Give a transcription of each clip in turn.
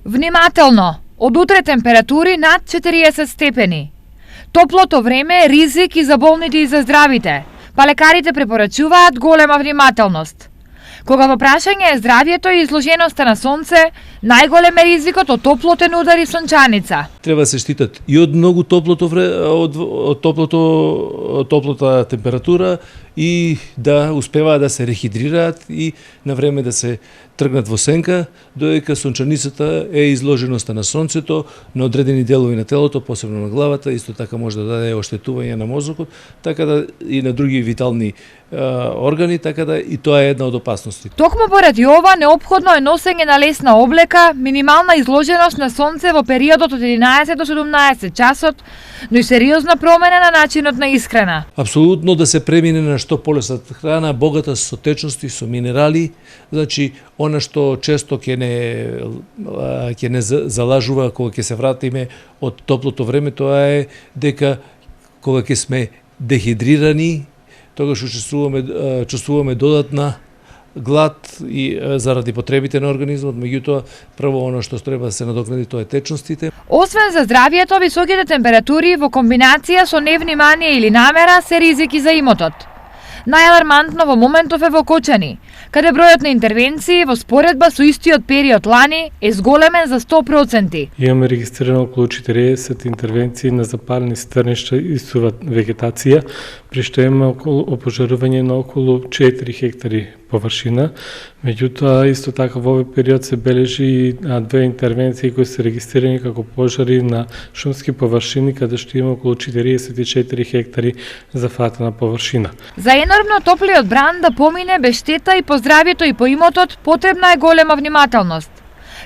Внимателно! Од утре температури над 40 степени. Топлото време е ризик и за болните и за здравите, па лекарите препорачуваат голема внимателност. Кога во прашање е здравјето и изложеноста на сонце, најголем е ризикот од топлотен удар и сончаница. Треба да се штитат и од многу од топлата температура и да успеваат да се рехидрираат и на време да се тргнат во сенка, додека сончаницата е изложеноста на сонцето на одредени делови на телото, посебно на главата, исто така може да даде оштетување на мозокот, така да и на други витални органи, така да и тоа е една од опасностите. Токму поради ова неопходно е носење на лесна облека, минимална изложеност на сонце во периодот од 11 до 17 часот, но и сериозна промена на начинот на исхрана. Апсолутно да се премине на што полесна храна, богата со течности, со минерали, значи она што често ќе не залажува кога ќе се вратиме од топлото време, тоа е дека кога ќе сме дехидрирани, тогаш чувствуваме додатна глад и заради потребите на организмот, меѓутоа прво она што треба да се надокнади тоа е течностите. Освен за здравјето, високите температури во комбинација со невнимание или намера се ризики за имотот. Најалармантно во моментов е во Кочани, каде бројот на интервенции во споредба со истиот период лани е зголемен за 100%. Имаме регистрирано околу 40 интервенции на запалени стрништа и сува вегетација, при што има опожарување на околу 4 хектари површина. Меѓутоа, исто така во овој период се бележи и две интервенции кои се регистрирани како пожари на шумски површини, каде што има околу 44 хектари зафатена површина. За енормно топлиот бран да помине без штета и по здравјето и по имотот, потребна е голема внимателност.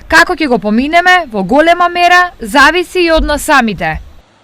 Како ќе го поминеме, во голема мера, зависи и од нас самите.